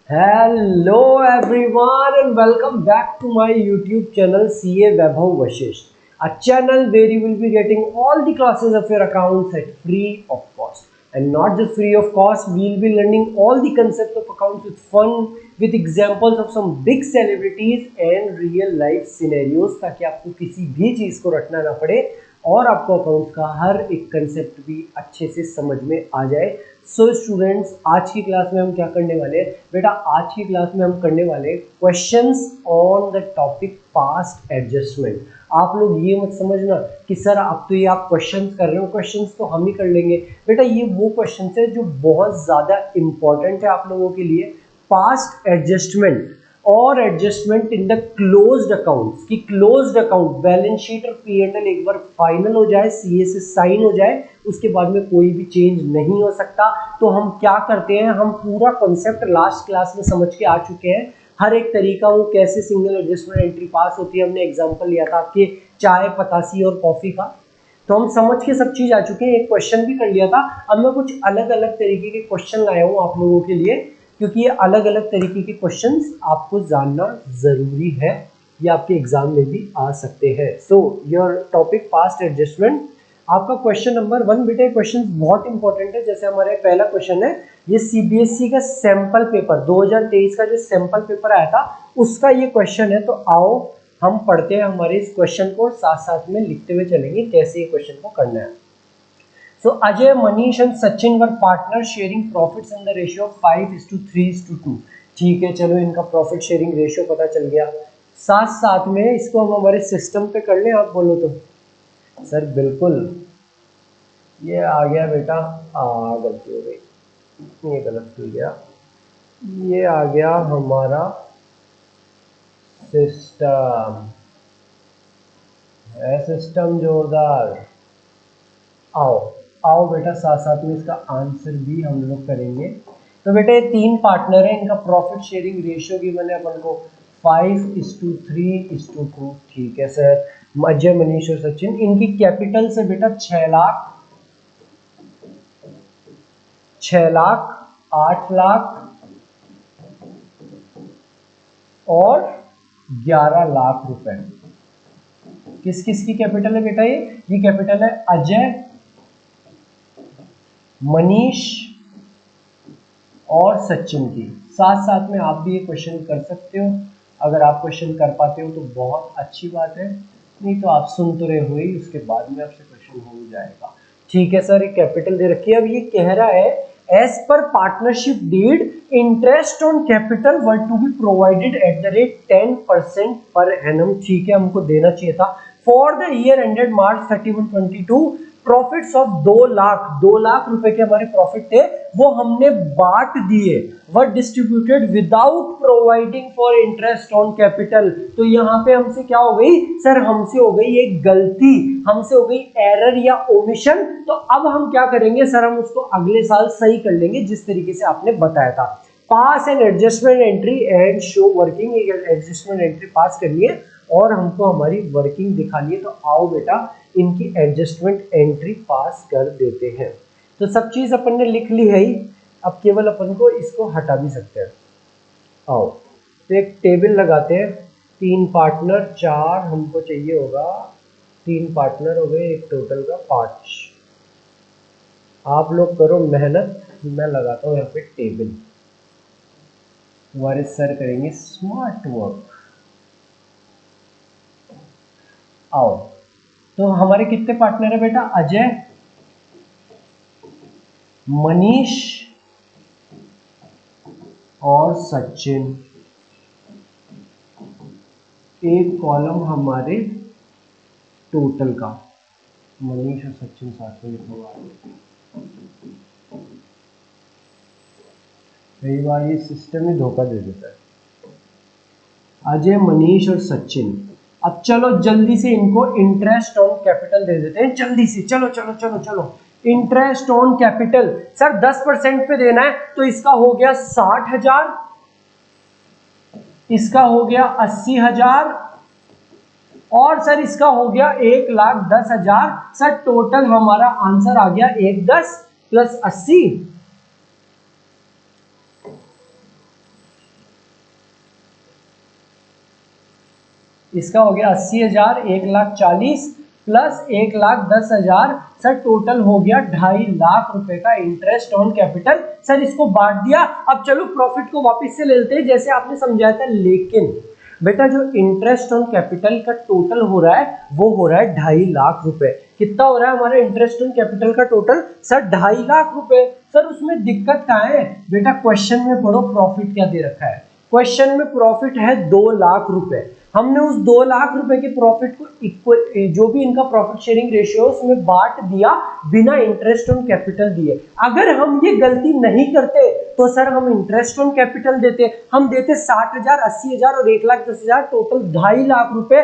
Hello everyone and welcome back to my YouTube channel CA Vaibhav Vashisht, a channel where you will be getting all the classes of your accounts at free of cost. And not just free of cost, we will be learning all the concepts of accounts with fun, with examples of some big celebrities and real life scenarios, ताकि आपको किसी भी चीज को रटना ना पड़े और आपको अकाउंट्स का हर एक कंसेप्ट भी अच्छे से समझ में आ जाए। सो स्टूडेंट्स, आज की क्लास में हम क्या करने वाले हैं बेटा? आज की क्लास में हम करने वाले हैं questions on the topic past adjustment. आप लोग ये मत समझना कि सर अब तो ये आप क्वेश्चंस कर रहे हो, क्वेश्चंस तो हम ही कर लेंगे। बेटा ये वो क्वेश्चंस है जो बहुत ज्यादा इंपॉर्टेंट है आप लोगों के लिए। पास्ट एडजस्टमेंट और adjustment in the closed accounts की क्लोज्ड अकाउंट बैलेंस शीट और P&L एक बार फाइनल हो जाए, सीए से साइन हो जाए, उसके बाद में कोई भी चेंज नहीं हो सकता। तो हम क्या करते हैं, हम पूरा कॉन्सेप्ट लास्ट क्लास में समझ के आ चुके हैं। हर एक तरीका वो कैसे सिंगल एडजस्टमेंट एंट्री पास होती है, हमने एग्जांपल लिया था आपके चाय, पतासी और कॉफी का। तो हम समझ के सब चीज आ चुके हैं। एक क्वेश्चन भी कर लिया था। अब मैं कुछ अलग अलग तरीके के क्वेश्चन लाया हूँ आप लोगों के लिए, क्योंकि ये अलग अलग तरीके के क्वेश्चंस आपको जानना जरूरी है, ये आपके एग्जाम में भी आ सकते हैं। So your topic past adjustment, आपका क्वेश्चन नंबर 1 बेटे, क्वेश्चन बहुत इंपॉर्टेंट है। जैसे हमारे पहला क्वेश्चन है, ये सीबीएसई का सैंपल पेपर 2023 का जो सैंपल पेपर आया था उसका ये क्वेश्चन है। तो आओ हम पढ़ते हैं हमारे इस क्वेश्चन को, साथ साथ में लिखते हुए चलेंगे कैसे ये क्वेश्चन को करना है। So Ajay, Manish and Sachin were partners sharing profits in the ratio of 5:3:2। ठीक है, चलो इनका प्रॉफिट शेयरिंग रेशियो पता चल गया। साथ साथ में इसको हम हमारे सिस्टम पे कर लें, आप बोलो तो। सर बिल्कुल, ये आ गया बेटा, गलती हो गई, ये गलत हो गया। ये आ गया हमारा सिस्टम, है सिस्टम जोरदार। आओ आओ बेटा, साथ साथ में इसका आंसर भी हम लोग करेंगे। तो बेटा ये 3 पार्टनर है, इनका प्रॉफिट शेयरिंग रेशियो गिवन है अपन को 5:3:2। ठीक है सर, अजय, मनीष और सचिन। इनकी कैपिटल से बेटा 6 लाख, 6 लाख, 8 लाख और 11 लाख रुपए। किस किस की कैपिटल है बेटा? ये कैपिटल है अजय, मनीष और सचिन की। साथ साथ में आप भी ये क्वेश्चन कर सकते हो। अगर आप क्वेश्चन कर पाते हो तो बहुत अच्छी बात है, नहीं तो आप सुन तो रहे हो ही, उसके बाद में आपसे क्वेश्चन हो जाएगा। ठीक है सर, ये कैपिटल दे रखी है। अब ये कह रहा है as per partnership deed interest on capital were to be provided at the rate 10% per annum. ठीक है, हमको देना चाहिए था। For the year ended March 31, 2022 profits of 2 lakh रुपए के हमारे प्रॉफिट थे, वो हमने बांट दिए, were distributed without providing for interest on capital. तो यहाँ पे हमसे क्या हो गई सर? हमसे हो गई एक गलती, हमसे हो गई एरर या ओमिशन। तो अब हम क्या करेंगे सर? हम उसको अगले साल सही कर लेंगे जिस तरीके से आपने बताया था। Pass an adjustment entry and show working. Adjustment entry pass करिए और हमको हमारी वर्किंग दिखानी है। तो आओ बेटा इनकी एडजस्टमेंट एंट्री पास कर देते हैं। तो सब चीज अपन ने लिख ली है ही, अब केवल अपन को इसको हटा भी सकते हैं। आओ तो एक टेबल लगाते हैं। 3 पार्टनर 4 हमको चाहिए होगा, 3 पार्टनर हो गए, एक टोटल का 5। आप लोग करो मेहनत, मैं लगाता हूँ यहाँ पे टेबल। हमारे सर करेंगे स्मार्ट वर्क। आओ तो हमारे कितने पार्टनर है बेटा? अजय, मनीष और सचिन। एक कॉलम हमारे टोटल का, मनीष और सचिन साथ में लिखवा। कई बार ये सिस्टम ही धोखा दे देता है। अजय, मनीष और सचिन। अब चलो जल्दी से इनको इंटरेस्ट ऑन कैपिटल दे देते हैं, जल्दी से। चलो चलो चलो चलो, इंटरेस्ट ऑन कैपिटल सर 10% पे देना है, तो इसका हो गया 60,000, इसका हो गया 80,000 और सर इसका हो गया 1,10,000। सर टोटल हमारा आंसर आ गया 110 + 80 इसका हो गया 80,000, 1,40,000 प्लस 1,10,000, सर टोटल हो गया 2.5 लाख रुपए का इंटरेस्ट ऑन कैपिटल। सर इसको बांट दिया। अब चलो प्रॉफिट को वापस से ले लेते हैं जैसे आपने समझाया था, लेकिन बेटा जो इंटरेस्ट ऑन कैपिटल का टोटल हो रहा है वो हो रहा है 2.5 लाख रुपए। कितना हो रहा है हमारा इंटरेस्ट ऑन कैपिटल का टोटल? सर 2.5 लाख रुपए। सर उसमें दिक्कत कहाँ है बेटा? क्वेश्चन में पढ़ो प्रॉफिट क्या दे रखा है। क्वेश्चन में प्रॉफिट है 2 लाख रुपए। हमने उस 2 लाख रुपए के प्रॉफिट को इक्वल, जो भी इनका प्रॉफिट शेयरिंग रेशियो उसमें बांट दिया बिना इंटरेस्ट ऑन कैपिटल दिए। अगर हम ये गलती नहीं करते तो सर हम इंटरेस्ट ऑन कैपिटल देते, हम देते 60,000, 80,000 और 1,10,000, टोटल 2.5 लाख रुपए।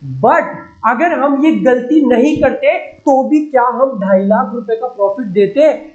बट अगर हम ये गलती नहीं करते तो भी क्या हम 2.5 लाख रुपए का प्रॉफिट देते?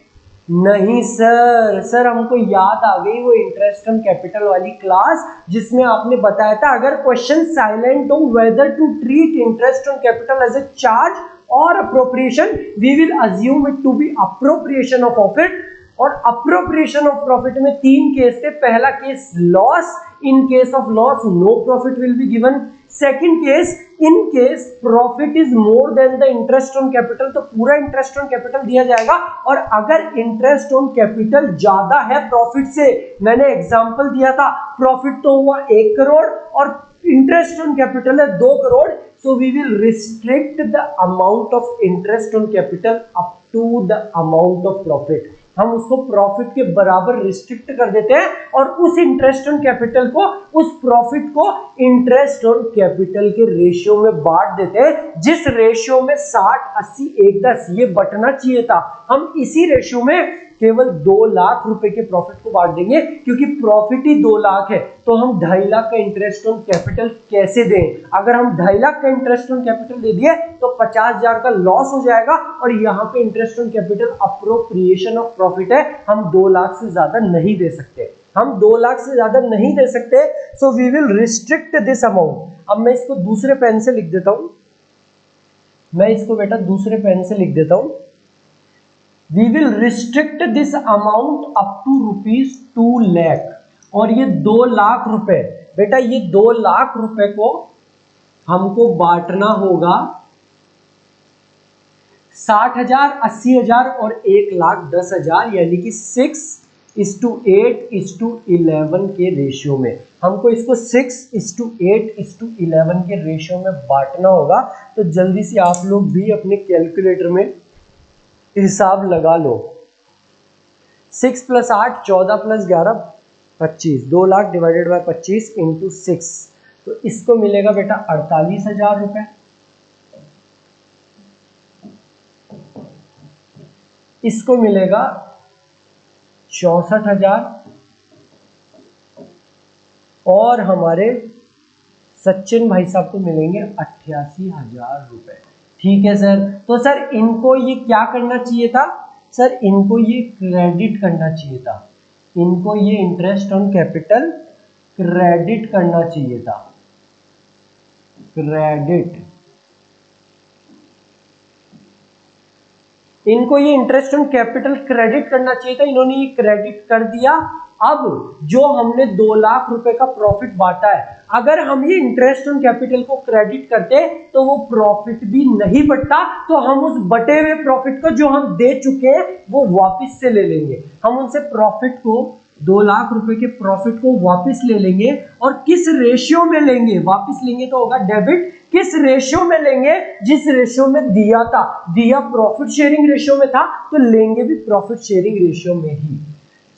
नहीं सर। सर हमको याद आ गई वो इंटरेस्ट ऑन कैपिटल वाली क्लास जिसमें आपने बताया था अगर क्वेश्चन साइलेंट हो whether to treat interest on capital as a charge और appropriation, we will assume it to be appropriation of profit. और अप्रोप्रिएशन ऑफ प्रॉफिट में 3 केस थे। पहला case loss, in case of loss no profit will be given. Second case, in case profit is more than the interest on capital, तो पूरा interest on capital दिया जाएगा। और अगर इंटरेस्ट ऑन कैपिटल ज्यादा है प्रॉफिट से, मैंने एग्जांपल दिया था, प्रॉफिट तो हुआ 1 करोड़ और इंटरेस्ट ऑन कैपिटल है 2 crore, so we will restrict the amount of interest on capital up to the amount of profit. हम उसको प्रॉफिट के बराबर रिस्ट्रिक्ट कर देते हैं और उस इंटरेस्ट ऑन कैपिटल को, उस प्रॉफिट को इंटरेस्ट ऑन कैपिटल के रेशियो में बांट देते हैं, जिस रेशियो में 60, 80, 1:10 ये बटना चाहिए था। हम इसी रेशियो में केवल 2 लाख रुपए के प्रॉफिट को बांट देंगे क्योंकि प्रॉफिट ही 2 लाख है। तो हम 2.5 लाख का इंटरेस्ट ऑन कैपिटल कैसे दें? अगर हम 2.5 लाख का इंटरेस्ट ऑन कैपिटल दे दिए तो 50,000 का लॉस हो जाएगा और यहाँ पे interest on capital appropriation of profit है, हम 2 लाख से ज्यादा नहीं दे सकते। हम 2 लाख से ज्यादा नहीं दे सकते, so we will restrict this amount. अब मैं इसको दूसरे पेन से लिख देता हूं, मैं इसको बेटा दूसरे पेन से लिख देता हूं। We will restrict this amount up to ₹2 lakh। और ये 2 लाख रुपए बेटा, ये 2 लाख रुपए को हमको बांटना होगा 60,000, 80,000 और 1,10,000, यानी कि 6:8:11 के रेशियो में। हमको इसको 6:8:11 के रेशियो में बांटना होगा। तो जल्दी से आप लोग भी अपने कैलकुलेटर में हिसाब लगा लो। 6 + 8 14 + 11 25, 2 लाख डिवाइडेड बाय 25 इंटू 6, तो इसको मिलेगा बेटा 48,000 रुपए। इसको मिलेगा 64,000 और हमारे सचिन भाई साहब को मिलेंगे 88,000 रुपए। ठीक है सर। तो सर इनको ये क्या करना चाहिए था? सर इनको ये क्रेडिट करना चाहिए था, इनको ये इंटरेस्ट ऑन कैपिटल क्रेडिट करना चाहिए था। क्रेडिट, इनको ये इंटरेस्ट ऑन कैपिटल क्रेडिट करना चाहिए था, इन्होंने ये क्रेडिट कर दिया। अब जो हमने 2 लाख रुपए का प्रॉफिट बांटा है, अगर हम ये इंटरेस्ट ऑन कैपिटल को क्रेडिट करते तो वो प्रॉफिट भी नहीं बटता, तो हम उस बटे हुए प्रॉफिट को जो हम दे चुके हैं वो वापस से ले लेंगे। हम उनसे प्रॉफिट को, 2 लाख रुपए के प्रॉफिट को वापस ले लेंगे। और किस रेशियो में लेंगे? वापस लेंगे तो होगा डेबिट। किस रेशियो में लेंगे? जिस रेशियो में दिया था, दिया प्रॉफिट शेयरिंग रेशियो में था, तो लेंगे भी प्रॉफिट शेयरिंग रेशियो में ही।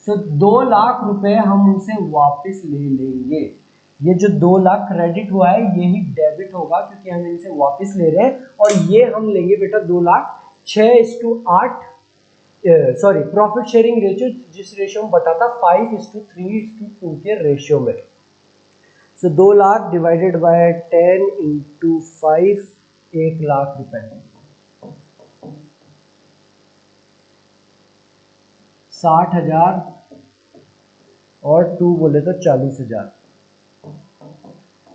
तो 2 लाख रुपए हम उनसे वापस ले लेंगे। ये जो 2 लाख क्रेडिट हुआ है यही डेबिट होगा क्योंकि हम इनसे वापस ले रहे हैं। और ये हम लेंगे बेटा 2 lakh 6:8, sorry profit sharing ratio जिस रेशियो में बता था 5:3:2 के रेशियो में। सो 2 lakh divided by 10 into 5, 1 lakh रुपए। 60,000 और 2 बोले तो 40,000।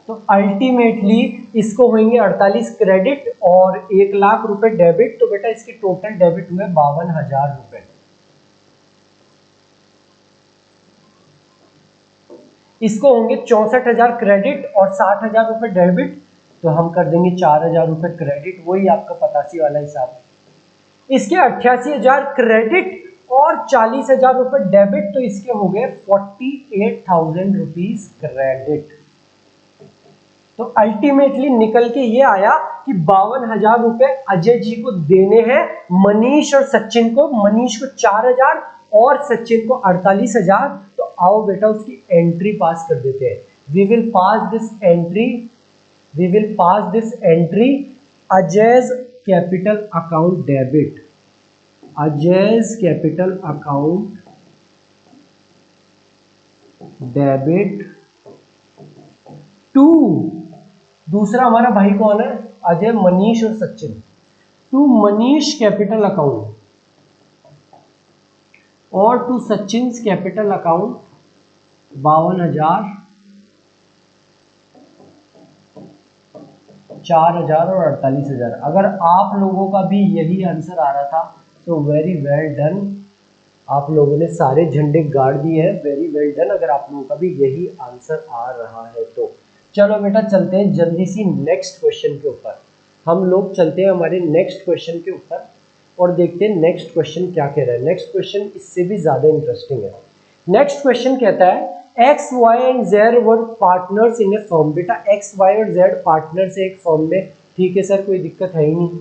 तो अल्टीमेटली इसको होंगे 48 क्रेडिट और 1 लाख रुपए डेबिट। तो बेटा इसके टोटल डेबिट हुए 52,000 रुपए। इसको होंगे 64,000 क्रेडिट और 60,000 रुपए डेबिट, तो हम कर देंगे 4,000 रुपए क्रेडिट, वही आपका 85 वाला हिसाब। इसके 88,000 क्रेडिट और 40,000 रुपए डेबिट, तो इसके हो गए 48,000 रुपीज क्रेडिट। तो अल्टीमेटली निकल के ये आया कि 52,000 रुपए अजय जी को देने हैं, मनीष और सचिन को। मनीष को 4,000 और सचिन को 48,000। तो आओ बेटा उसकी एंट्री पास कर देते हैं। We will pass this entry Ajay's capital account debit, Ajay's capital account debit to, दूसरा हमारा भाई कौन है, अजय, मनीष और Sachin, to Manish capital account और टू सचिन कैपिटल अकाउंट 52,000, 4,000 और 48,000। अगर आप लोगों का भी यही आंसर आ रहा था तो वेरी वेल डन, आप लोगों ने सारे झंडे गाड़ दिए हैं, वेरी वेल डन। अगर आप लोगों का भी यही आंसर आ रहा है तो चलो बेटा चलते हैं जल्दी सी नेक्स्ट क्वेश्चन के ऊपर। हम लोग चलते हैं हमारे नेक्स्ट क्वेश्चन के ऊपर और देखते हैं नेक्स्ट क्वेश्चन क्या कह रहा है। नेक्स्ट क्वेश्चन इससे भी ज्यादा इंटरेस्टिंग है। नेक्स्ट क्वेश्चन कहता है X Y and Z were partners in a firm. बेटा एक्स वाई और जेड पार्टनर्स है एक फर्म में, ठीक है सर, कोई दिक्कत है ही नहीं।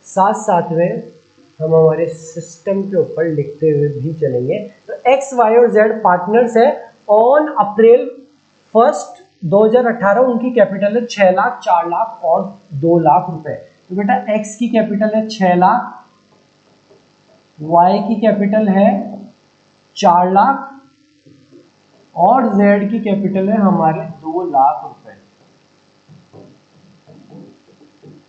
साथ साथ में हम हमारे सिस्टम के ऊपर लिखते हुए भी चलेंगे। तो एक्स वाई और जेड पार्टनर्स है। ऑन अप्रैल 1 2018 उनकी कैपिटल है 6 लाख, 4 लाख और 2 लाख रुपए। तो बेटा एक्स की कैपिटल है 6 लाख, वाई की कैपिटल है 4 लाख और जेड की कैपिटल है हमारे 2 लाख रुपए।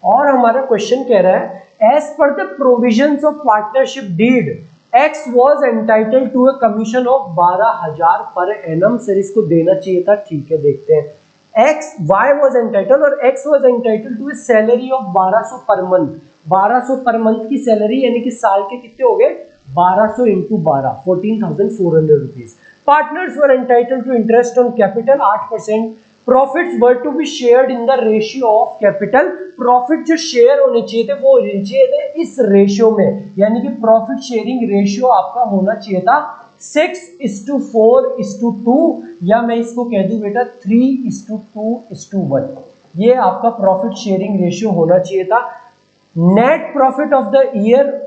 और हमारा क्वेश्चन कह रहा है as per the provisions of partnership deed X was entitled to a commission of 12,000 per annum. Sir इसको देना चाहिए था, ठीक है देखते हैं। एक्स वाई वाज एंटाइटल्ड और X was entitled to a salary of 1200 per month. 1200 per month की सैलरी यानी कि साल के कितने हो गए 1200 into 12 14,400 rupees. Partners were entitled to interest on capital 8%। Profits were to be shared in the ratio of capital. Profit जो share होने चाहिए थे वो होने चाहिए थे इस रेशियो में, यानी कि प्रॉफिट शेयरिंग रेशियो आपका होना चाहिए था 6:4:2 या मैं इसको कह दूं बेटा 3:2:1। ये आपका प्रॉफिट शेयरिंग रेशियो होना चाहिए था। Net profit of the year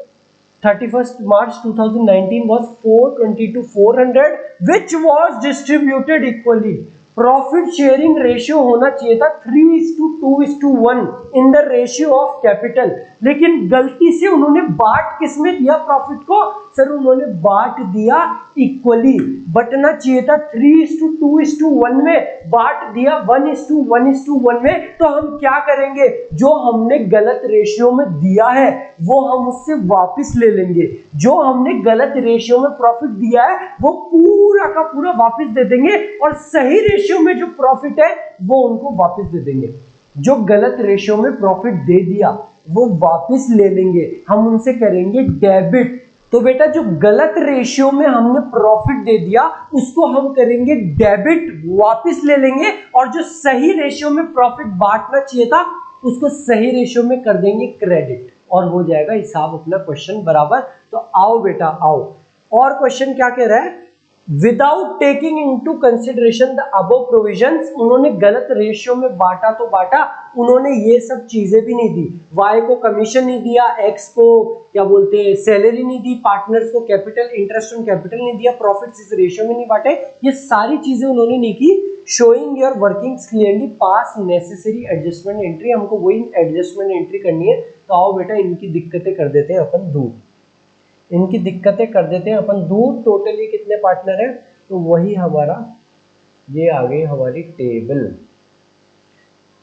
31st March 2019 was 422,400 which was distributed equally। Profit sharing ratio होना चाहिए था 3:2:1 इन द रेशियो ऑफ कैपिटल, लेकिन गलती से उन्होंने बांट किसमें दिया प्रॉफिट को, सर उन्होंने बांट दिया इक्वली। बटना चाहिए था 3:2:1 में, बांट दिया 1:1:1 में। तो हम क्या करेंगे, जो हमने गलत रेशियो में दिया है वो हम उससे वापस ले लेंगे। जो हमने गलत रेशियो में प्रॉफिट दिया है वो पूरा का पूरा वापस दे देंगे और सही रेशियो में जो प्रॉफिट है वो उनको वापस दे देंगे। जो गलत रेशियो में प्रॉफिट दे दिया वो वापस ले लेंगे, हम उनसे करेंगे डेबिट। तो बेटा जो गलत रेशियो में हमने प्रॉफिट दे दिया उसको हम करेंगे डेबिट, वापस ले लेंगे, और जो सही रेशियो में प्रॉफिट बांटना चाहिए था उसको सही रेशियो में कर देंगे क्रेडिट, और हो जाएगा हिसाब अपना क्वेश्चन बराबर। तो आओ बेटा आओ, और क्वेश्चन क्या कह रहा है, without taking into consideration the above provisions. उन्होंने गलत रेशियो में बांटा तो बांटा, उन्होंने ये सब चीजें भी नहीं दी, वाई को कमीशन नहीं दिया, एक्स को क्या बोलते हैं सैलरी नहीं दी, पार्टनर्स को कैपिटल इंटरेस्ट ऑन कैपिटल नहीं दिया, प्रॉफिट्स इस रेशियो में नहीं बांटे, ये सारी चीजें उन्होंने नहीं की। Showing your workings clearly, pass necessary adjustment entry, हमको वही एडजस्टमेंट एंट्री करनी है। तो आओ बेटा इनकी दिक्कतें कर देते हैं अपन दूर, इनकी दिक्कतें कर देते हैं अपन दूर। टोटल ये कितने पार्टनर हैं, तो वही हमारा ये आ गई हमारी टेबल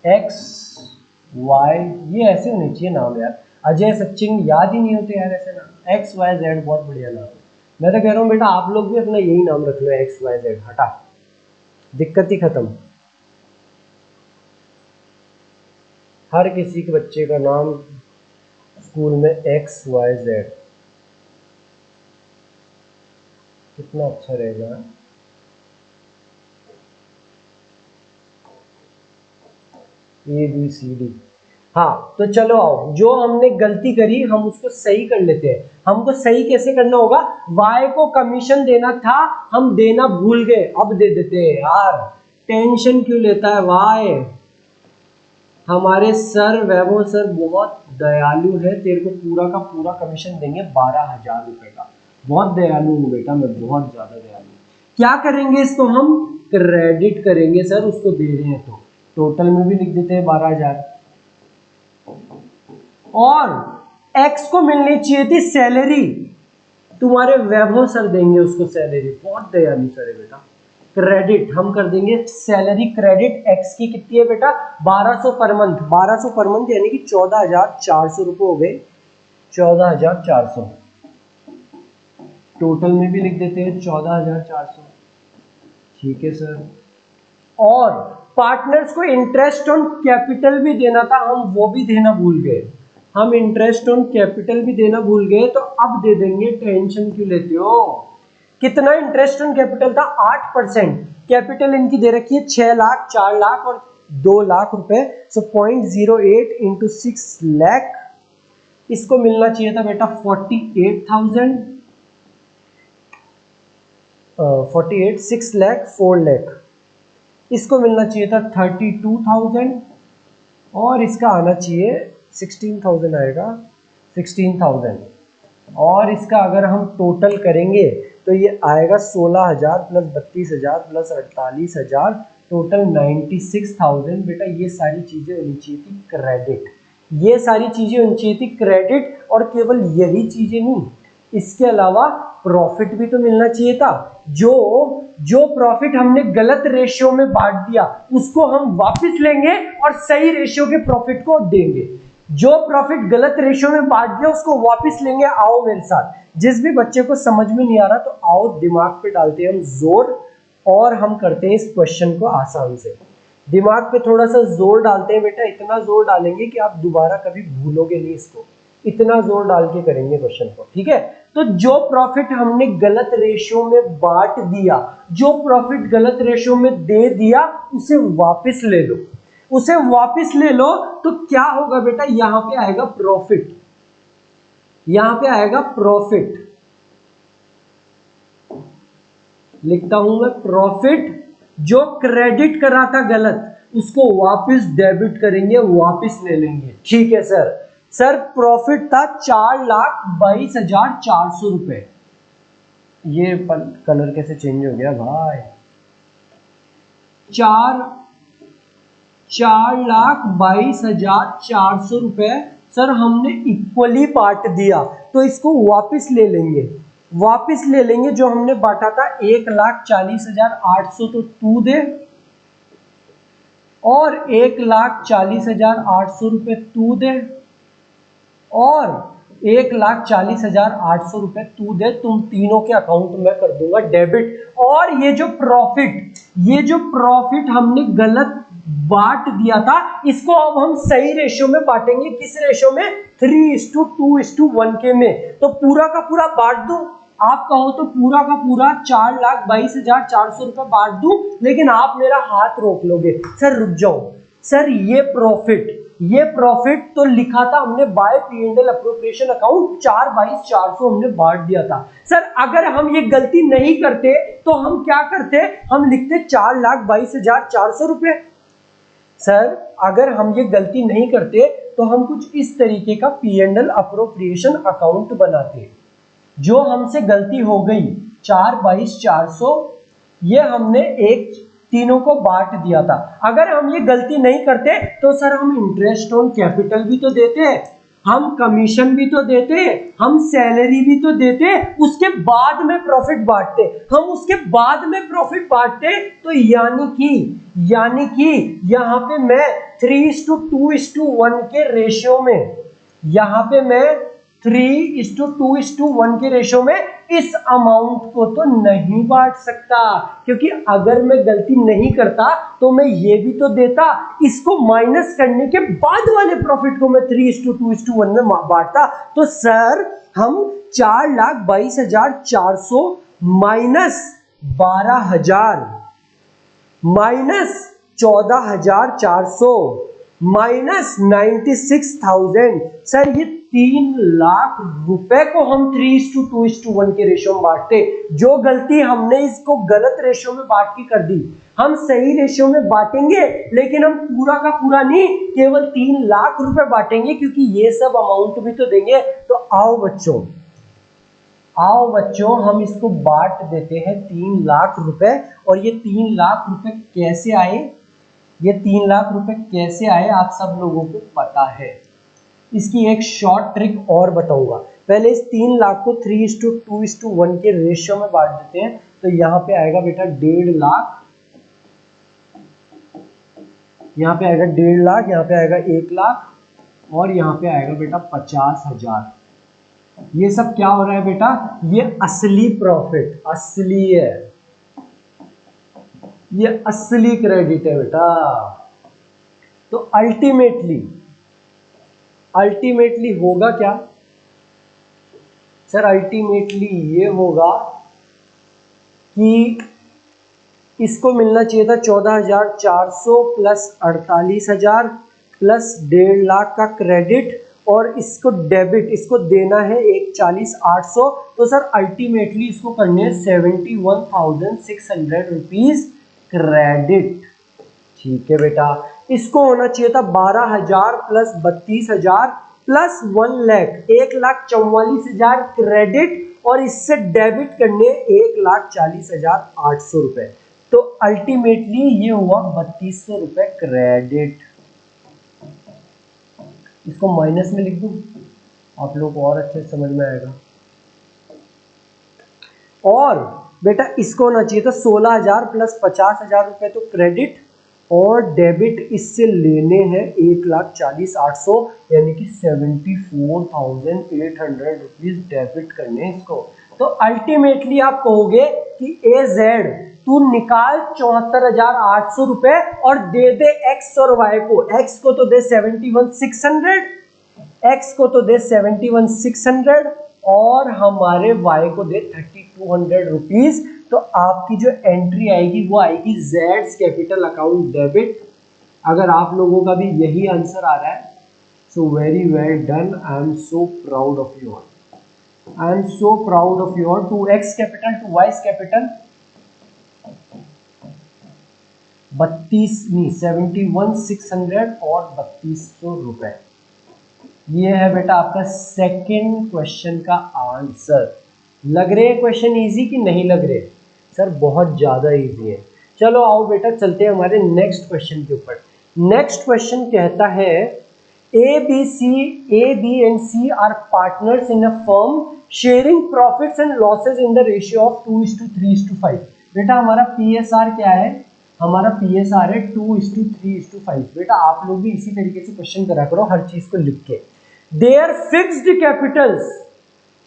एक्स वाई, ये ऐसे होने चाहिए नाम यार, अजय सचिन याद ही नहीं होते यार ऐसे नाम, एक्स वाई जेड बहुत बढ़िया नाम है। मैं तो कह रहा हूँ बेटा आप लोग भी अपना यही नाम रख लो, एक्स वाई जेड, हटा, दिक्कत ही खत्म। हर किसी के बच्चे का नाम स्कूल में XYZ, कितना अच्छा रहेगा। ABCD। हाँ तो चलो आओ, जो हमने गलती करी हम उसको सही कर लेते हैं। हमको सही कैसे करना होगा, Y को कमीशन देना था, हम देना भूल गए, अब दे देते हैं यार, टेंशन क्यों लेता है Y। हमारे सर वैभव सर बहुत दयालु है, तेरे को पूरा का पूरा कमीशन देंगे 12,000 रुपए का। बहुत दयालु हूँ बेटा मैं, बहुत ज्यादा दयालु। क्या करेंगे इसको हम क्रेडिट करेंगे सर, उसको दे रहे हैं तो टोटल में भी लिख देते हैं 12,000। और X को मिलनी चाहिए थी सैलरी, तुम्हारे वैभव सर देंगे उसको सैलरी, बहुत दयालु सर है बेटा। क्रेडिट हम कर देंगे सैलरी क्रेडिट, X की कितनी है बेटा 1200 पर मंथ, 1200 पर मंथ यानी कि 14,400 रुपए हो गए, 14,400। टोटल में भी लिख देते हैं 14,400, ठीक है सर। और पार्टनर्स को इंटरेस्ट ऑन कैपिटल भी देना था, हम वो भी देना भूल गए, हम इंटरेस्ट ऑन कैपिटल भी देना भूल गए, तो अब दे देंगे, टेंशन क्यों लेते हो। कितना इंटरेस्ट ऑन कैपिटल था 8%, कैपिटल इनकी दे रखी है 6 लाख, 4 लाख और 2 लाख रुपए, सो 0.08 इंटू 6 लाख, इसको मिलना चाहिए था बेटा 48,000, 48, 6 लाख 4 लाख, इसको मिलना चाहिए था 32,000 और इसका आना चाहिए 16,000 आएगा, 16,000। और इसका अगर हम टोटल करेंगे तो ये आएगा 16,000 प्लस 32,000 प्लस 48,000, टोटल 96,000। बेटा ये सारी चीजें होनी चाहिए थी क्रेडिट, ये सारी चीजें होनी चाहिए थी क्रेडिट। और केवल यही चीजें नहीं, इसके अलावा प्रॉफिट भी तो मिलना चाहिए था। जो प्रॉफिट हमने गलत रेशियो में बांट दिया उसको हम वापस लेंगे और सही रेशियो के प्रॉफिट को देंगे। जो प्रॉफिट गलत रेशियो में बांट दिया उसको वापस लेंगे। आओ मेरे साथ, जिस भी बच्चे को समझ में नहीं आ रहा तो आओ दिमाग पे डालते हैं हम जोर और हम करते हैं इस क्वेश्चन को आसान से। दिमाग पे थोड़ा सा जोर डालते हैं बेटा, इतना जोर डालेंगे कि आप दोबारा कभी भूलोगे नहीं इसको, इतना जोर डाल के करेंगे क्वेश्चन को, ठीक है। तो जो प्रॉफिट हमने गलत रेशियो में बांट दिया, जो प्रॉफिट गलत रेशियो में दे दिया, उसे वापस ले लो, उसे वापस ले लो। तो क्या होगा बेटा, यहां पे आएगा प्रॉफिट, यहां पे आएगा प्रॉफिट, लिखता हूं मैं प्रॉफिट। जो क्रेडिट करा था गलत उसको वापस डेबिट करेंगे, वापस ले लेंगे, ठीक है सर। सर प्रॉफिट था 4,22,400 रुपए, ये कलर कैसे चेंज हो गया भाई, 4,22,400 रुपए सर हमने इक्वली बांट दिया, तो इसको वापस ले लेंगे, वापस ले लेंगे। जो हमने बांटा था 1,40,800 तो तू दे और 1,40,800 रुपए तू दे और 1,40,800 रुपए तू दे, तुम तीनों के अकाउंट में कर दूंगा डेबिट। और ये जो प्रॉफिट हमने गलत बांट दिया था इसको अब हम सही रेशियो में बांटेंगे। किस रेशियो में, 3:2:1 के में। तो पूरा का पूरा बांट दूं, आप कहो तो पूरा का पूरा 4,22,400 रुपए बांट दूं, लेकिन आप मेरा हाथ रोक लोगे, सर रुक जाओ सर, ये प्रॉफिट तो लिखा था हमने बाय P&L अप्रोप्रिएशन अकाउंट 4,22,400 हमने बांट दिया था। सर अगर हम ये गलती नहीं करते तो हम क्या करते, हम लिखते 4,22,400 रुपए। सर अगर हम ये गलती नहीं करते तो हम कुछ इस तरीके का P&L अप्रोप्रिएशन अकाउंट बनाते। जो हमसे गलती हो गई 4,22,400, ये हमने तीनों को बांट दिया था। अगर हम ये गलती नहीं करते तो सर हम इंटरेस्ट ऑन कैपिटल भी तो देते, हम कमीशन भी तो देते, हम सैलरी भी तो देते, उसके बाद में प्रॉफिट बांटते, हम उसके बाद में प्रॉफिट बांटते। तो यानी कि यहां पे मैं 3:2:1 के रेशियो में, यहां पे मैं 3:2:1 के रेशो में इस अमाउंट को तो नहीं बांट सकता, क्योंकि अगर मैं गलती नहीं करता तो मैं ये भी तो देता, इसको माइनस करने के बाद वाले प्रॉफिट को मैं 3:2:1 में बांटता। तो सर हम 4,22,400 माइनस 12,000 माइनस 14,400 माइनस 96,000, सर ये 3 लाख रुपए को हम 3:2:1 के रेशो में बांटते। जो गलती हमने इसको गलत रेशो में बांट के कर दी, हम सही रेशो में बांटेंगे, लेकिन हम पूरा का पूरा नहीं, केवल 3 लाख रुपए बांटेंगे, क्योंकि ये सब अमाउंट भी तो देंगे। तो आओ बच्चों हम इसको बांट देते हैं 3 लाख रुपए। और ये 3 लाख रुपए कैसे आए, ये 3 लाख रुपए कैसे आए आप सब लोगों को पता है। इसकी एक शॉर्ट ट्रिक और बताऊंगा। पहले इस 3 लाख को 3:2:1 के रेशियो में बांट देते हैं। तो यहाँ पे आएगा बेटा 1.5 लाख, यहाँ पे आएगा 1.5 लाख, यहाँ पे आएगा 1 लाख, और यहाँ पे आएगा बेटा 50,000। ये सब क्या हो रहा है बेटा, ये असली प्रॉफिट, असली है, ये असली क्रेडिट है बेटा। तो अल्टीमेटली होगा क्या सर, अल्टीमेटली ये होगा कि इसको मिलना चाहिए था 14,400 प्लस 48,000 प्लस 1.5 लाख का क्रेडिट, और इसको डेबिट, इसको देना है 1,40,800। तो सर अल्टीमेटली इसको करने हैं 71,600 रुपीज क्रेडिट। ठीक है बेटा, इसको होना चाहिए था 12,000 प्लस 32,000 प्लस 1 लाख, 1,44,000 क्रेडिट, और इससे डेबिट करने 1,40,800 रुपए। तो अल्टीमेटली ये हुआ 3,200 रुपए क्रेडिट। इसको माइनस में लिख दूं, आप लोग को और अच्छे से समझ में आएगा। और बेटा इसको होना चाहिए था 16,000 प्लस 50,000 रुपए तो क्रेडिट, और डेबिट इससे लेने हैं 1,40,800, यानी कि 74,800 रुपीज डेबिट करने इसको। तो अल्टीमेटली आप कहोगे कि AZ तू निकाल 74,800 रुपए और दे दे एक्स और वाई को। एक्स को तो दे 71,600, एक्स को तो दे 71,600, और हमारे वाई को दे 3,200 रुपीज। तो आपकी जो एंट्री आएगी वो आएगी जेड्स कैपिटल अकाउंट डेबिट। अगर आप लोगों का भी यही आंसर आ रहा है, so very well done, I am so proud of you all, I am so proud of you all. To X capital to Y capital 71,600 और 3,200 रुपए। ये है बेटा आपका सेकंड क्वेश्चन का आंसर। लग रहे क्वेश्चन इजी कि नहीं लग रहे सर? बहुत ज्यादा इजी है। चलो आओ बेटा चलते हैं हमारे नेक्स्ट क्वेश्चन के ऊपर। नेक्स्ट क्वेश्चन कहता है A, B and C are partners in a firm sharing profits and losses in the ratio of 2:3:5। बेटा हमारा PSR क्या है? हमारा PSR है 2:3:5। बेटा आप लोग भी इसी तरीके से क्वेश्चन करा करो, हर चीज को लिख के। Their fixed capitals,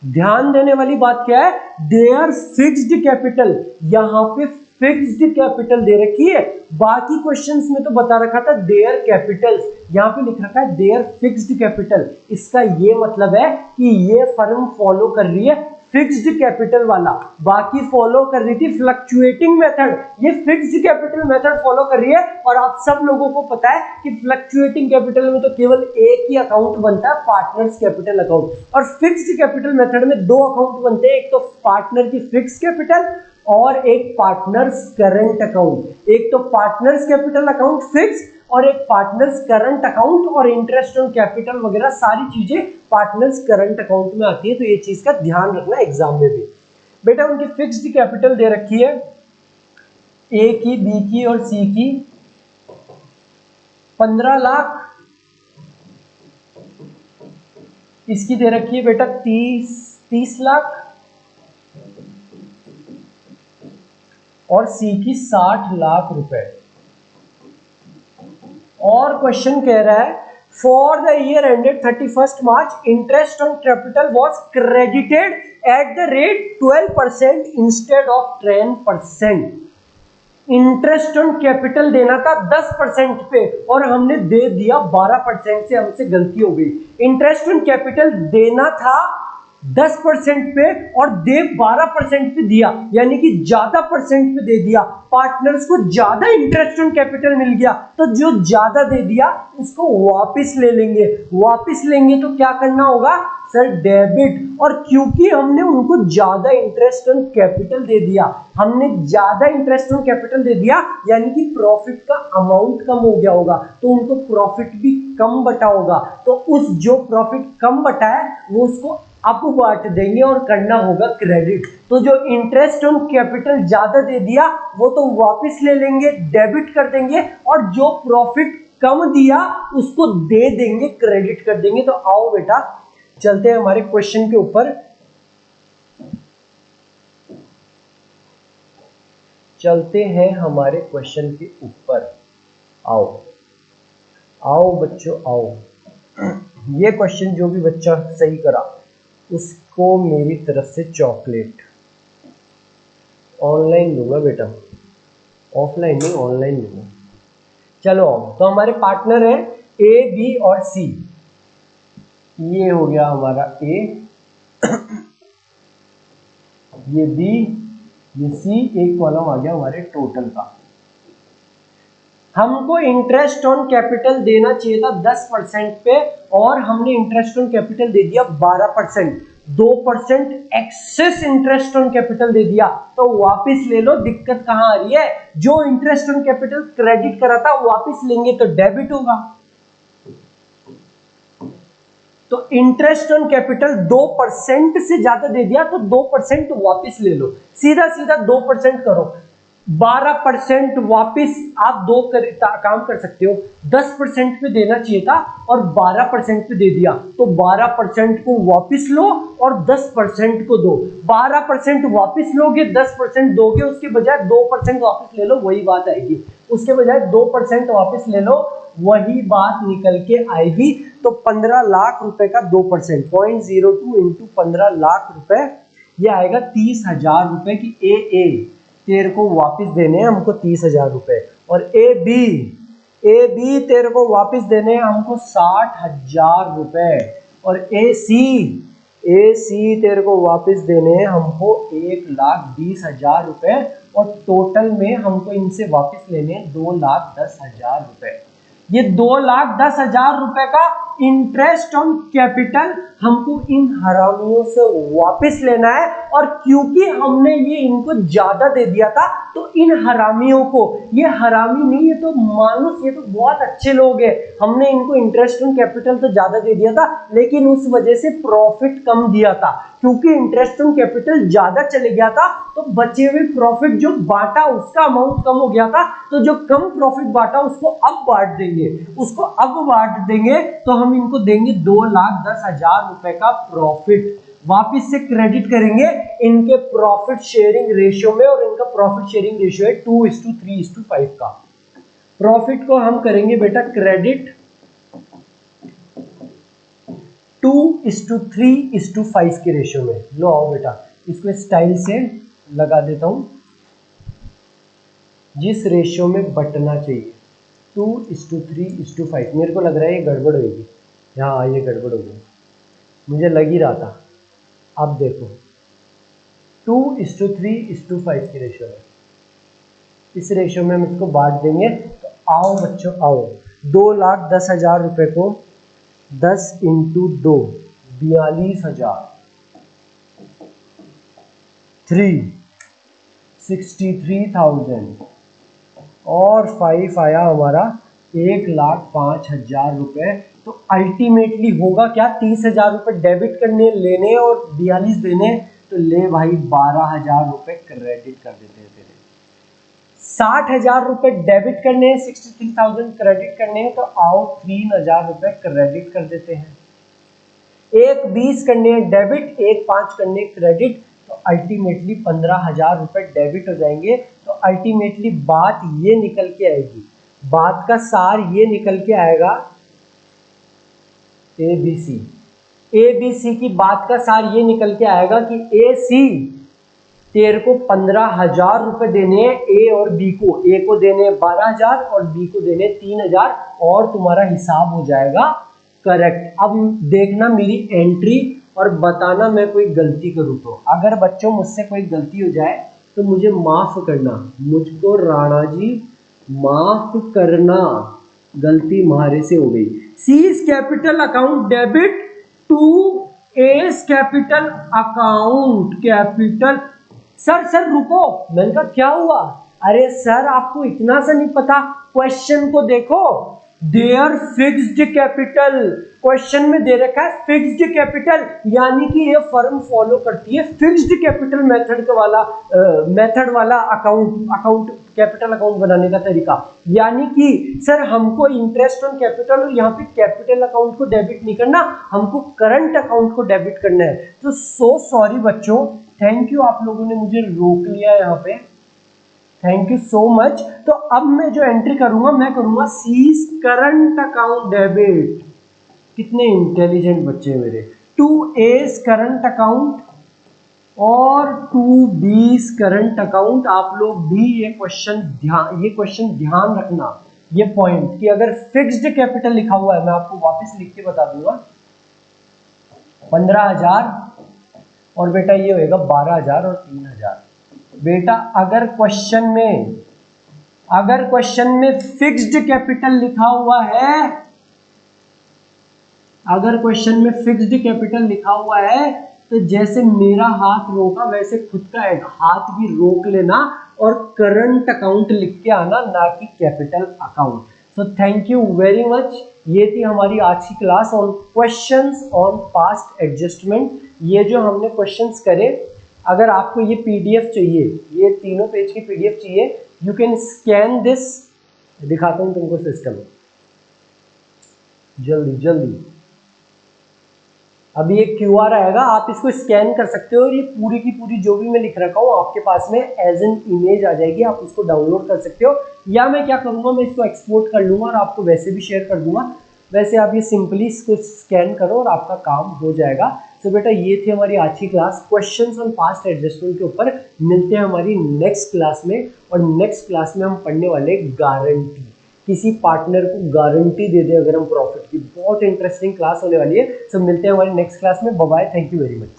ध्यान देने वाली बात क्या है, Their fixed capital, यहां पे फिक्स्ड कैपिटल दे रखी है। बाकी क्वेश्चंस में तो बता रखा था देयर कैपिटल्स, यहां पे लिख रखा है देयर फिक्स्ड कैपिटल। इसका ये मतलब है कि ये फर्म फॉलो कर रही है फिक्स्ड कैपिटल वाला, बाकी फॉलो कर रही थी फ्लक्चुएटिंग मेथड, ये फिक्स्ड कैपिटल मेथड फॉलो कर रही है। और आप सब लोगों को पता है कि फ्लक्चुएटिंग कैपिटल में तो केवल एक ही अकाउंट बनता है, पार्टनर्स कैपिटल अकाउंट, और फिक्स्ड कैपिटल मेथड में 2 अकाउंट बनते हैं, एक तो पार्टनर की फिक्स्ड कैपिटल और एक पार्टनर्स करंट अकाउंट। एक तो पार्टनर्स कैपिटल अकाउंट फिक्स और एक पार्टनर्स करंट अकाउंट, और इंटरेस्ट ऑन कैपिटल वगैरह सारी चीजें पार्टनर्स करंट अकाउंट में आती है। तो ये चीज का ध्यान रखना एग्जाम में भी। बेटा उनकी फिक्स्ड कैपिटल दे रखी है ए की, बी की और सी की 15 लाख, इसकी दे रखी है बेटा 30 लाख, और सी की 60 लाख रुपए। और क्वेश्चन कह रहा है For the year ended 31st March, interest on capital was credited at the rate 12% instead of 10%. Interest on capital देना था 10% पे और हमने दे दिया 12% से, हमसे गलती हो गई। इंटरेस्ट ऑन कैपिटल देना था 10% पे और दे 12% पे दिया, यानी कि ज्यादा परसेंट पे दे दिया। पार्टनर्स को ज्यादा इंटरेस्ट ऑन कैपिटल मिल गया, तो जो ज्यादा दे दिया उसको वापस ले लेंगे। वापस लेंगे तो क्या करना होगा सर, डेबिट। और क्योंकि हमने उनको ज्यादा इंटरेस्ट ऑन कैपिटल दे दिया, हमने ज्यादा इंटरेस्ट ऑन कैपिटल दे दिया, यानी कि प्रॉफिट का अमाउंट कम हो गया होगा, तो उनको प्रॉफिट भी कम बटा होगा। तो उस जो प्रॉफिट कम बटा है वो उसको अप बांट देंगे और करना होगा क्रेडिट। तो जो इंटरेस्ट ऑन कैपिटल ज्यादा दे दिया वो तो वापस ले लेंगे, डेबिट कर देंगे, और जो प्रॉफिट कम दिया उसको दे देंगे, क्रेडिट कर देंगे। तो आओ बेटा चलते हैं हमारे क्वेश्चन के ऊपर। चलते हैं हमारे क्वेश्चन के ऊपर। आओ आओ बच्चों आओ। ये क्वेश्चन जो भी बच्चा सही करा उसको मेरी तरफ से चॉकलेट। ऑनलाइन लूंगा बेटा, ऑफलाइन नहीं, ऑनलाइन लूंगा। चलो तो हमारे पार्टनर है ए, बी और सी। ये हो गया हमारा ए, ये बी, ये सी, एक कॉलम आ गया हमारे टोटल का। हमको इंटरेस्ट ऑन कैपिटल देना चाहिए था 10% पे और हमने इंटरेस्ट ऑन कैपिटल दे दिया 12%। 2% एक्सेस इंटरेस्ट ऑन कैपिटल दे दिया, तो वापस ले लो। दिक्कत कहां आ रही है, जो इंटरेस्ट ऑन कैपिटल क्रेडिट करा था वापस लेंगे तो डेबिट होगा। तो इंटरेस्ट ऑन कैपिटल 2% से ज्यादा दे दिया तो 2% वापस ले लो। सीधा सीधा 2% करो, 12% वापस आप काम कर सकते हो। 10% पे देना चाहिए था और 12% पे दे दिया, तो 12% को वापस लो और 10% को दो। 12% वापस लोगे, 10% दोगे, उसके बजाय 2% वापस ले लो, वही बात आएगी। उसके बजाय 2% वापस ले लो, वही बात निकल के आएगी। तो 15 लाख रुपए का 2%, 0.02 इंटू 15 लाख रुपए, ये आएगा 30,000 रुपए की ए तेरे को वापस देने हैं हमको 30,000 रुपए। और ए बी तेरे को वापस देने हैं हमको 60,000 रुपए। और ए सी तेरे को वापस देने हैं हमको 1,20,000 रुपए। और टोटल में हमको इनसे वापस लेने हैं 2,10,000 रुपए। ये 2,10,000 रुपए का इंटरेस्ट ऑन कैपिटल हमको इन हरामियों से वापस लेना है। और क्योंकि हमने ये इनको ज्यादा दे दिया था, तो इन हरामियों को, ये हरामी नहीं, ये तो मानुस, ये तो बहुत अच्छे लोग हैं। हमने इनको इंटरेस्ट ऑन कैपिटल तो ज्यादा दे दिया था, लेकिन उस वजह से प्रॉफिट कम दिया था। क्योंकि इंटरेस्ट ऑन कैपिटल ज्यादा चले गया था, तो बचे हुए प्रॉफिट जो बांटा उसका अमाउंट कम हो गया था। तो जो कम प्रॉफिट बांटा उसको अब बांट देंगे, तो हम इनको देंगे 2,10,000 रुपए का प्रॉफिट। वापिस से क्रेडिट करेंगे इनके प्रॉफिट शेयरिंग रेशियो में, और इनका प्रॉफिट शेयरिंग रेशियो है 2:3:5 का। प्रॉफिट को हम करेंगे बेटा क्रेडिट 2:3:5 के रेशियो में। लो आओ बेटा, इसको स्टाइल से लगा देता हूं, जिस रेशियो में बटना चाहिए 2:3:5। मेरे को लग रहा है ये गड़बड़ होगी, हाँ ये गड़बड़ होगी, मुझे लग ही रहा था। अब देखो 2:3:5 के रेशियो में, इस रेशियो में हम इसको बांट देंगे। तो आओ बच्चों आओ, 2,10,000 रुपए को 10 इंटू 2, 42,000, 63,000 और 5 आया हमारा 1,05,000 रुपए। तो अल्टीमेटली होगा क्या, 30,000 रुपए डेबिट करने लेने और 42 देने, तो ले भाई 12,000 रुपए क्रेडिट कर देते हैं तेरे। 60,000 रुपए डेबिट करने हैं, 63,000 क्रेडिट करने हैं, तो आओ 3,000 रुपए क्रेडिट कर देते हैं। 1,20 करने हैं डेबिट, 1,5 करने क्रेडिट, तो अल्टीमेटली 15,000 रुपए डेबिट हो जाएंगे। तो अल्टीमेटली बात ये निकल के आएगी, बात का सार ये निकल के आएगा ABC की बात का सार ये निकल के आएगा कि AC तेरे को 15,000 रुपए देने हैं ए और बी को। ए को देने 12,000 और बी को देने 3,000 और तुम्हारा हिसाब हो जाएगा करेक्ट। अब देखना मेरी एंट्री और बताना मैं कोई गलती करूँ तो। अगर बच्चों मुझसे कोई गलती हो जाए तो मुझे माफ करना, मुझको राणा जी माफ करना, गलती हमारे से हो गई। C's capital account debit to S capital account capital. Sir रुको, मैंने कहा क्या हुआ? अरे सर आपको इतना सा नहीं पता, क्वेश्चन को देखो, देयर फिक्स्ड कैपिटल, क्वेश्चन में दे रखा है फिक्स्ड कैपिटल, यानी कि ये फर्म फॉलो करती है फिक्स्ड कैपिटल मेथड वाला अकाउंट कैपिटल अकाउंट बनाने का तरीका। यानी कि सर हमको इंटरेस्ट ऑन कैपिटल और यहाँ पे कैपिटल अकाउंट को डेबिट नहीं करना, हमको करंट अकाउंट को डेबिट करना है। तो सो सॉरी बच्चों, थैंक यू, आप लोगों ने मुझे रोक लिया यहाँ पे, थैंक यू सो मच। तो अब मैं जो एंट्री करूंगा, मैं करूंगा सीज करंट अकाउंट डेबिट। कितने इंटेलिजेंट बच्चे मेरे। टू एस करंट अकाउंट और टू बीस करंट अकाउंट। आप लोग भी ये क्वेश्चन ध्यान रखना, ये पॉइंट कि अगर फिक्स्ड कैपिटल लिखा हुआ है, मैं आपको वापस लिख के बता दूंगा, 15,000 और बेटा ये होएगा 12,000 और 3,000। बेटा अगर क्वेश्चन में फिक्स्ड कैपिटल लिखा हुआ है, अगर क्वेश्चन में फिक्स्ड कैपिटल लिखा हुआ है तो जैसे मेरा हाथ रोका वैसे खुद का एक हाथ भी रोक लेना और करंट अकाउंट लिख के आना, ना कि capital account. So thank you very much. ये थी हमारी आज की class on questions on past adjustment. ये जो हमने क्वेश्चंस करे, अगर आपको ये पीडीएफ चाहिए, ये तीनों पेज की पीडीएफ चाहिए, यू कैन स्कैन दिस। दिखाता हूं तुमको सिस्टम, जल्दी। अभी एक क्यूआर आएगा, आप इसको स्कैन कर सकते हो और ये पूरी की पूरी जो भी मैं लिख रखा हूँ आपके पास में एज एन इमेज आ जाएगी, आप उसको डाउनलोड कर सकते हो। या मैं क्या करूँगा, मैं इसको एक्सपोर्ट कर लूँगा और आपको वैसे भी शेयर कर दूंगा। वैसे आप ये सिंपली इसको स्कैन करो और आपका काम हो जाएगा। तो बेटा ये थी हमारी आज की class questions on past adjustment के ऊपर। मिलते हैं हमारी नेक्स्ट क्लास में, और नेक्स्ट क्लास में हम पढ़ने वाले गारंटी। किसी पार्टनर को गारंटी दे दे अगर हम प्रॉफिट की, बहुत इंटरेस्टिंग क्लास होने वाली है। सब मिलते हैं हमारी नेक्स्ट क्लास में। Bye bye, thank you very much.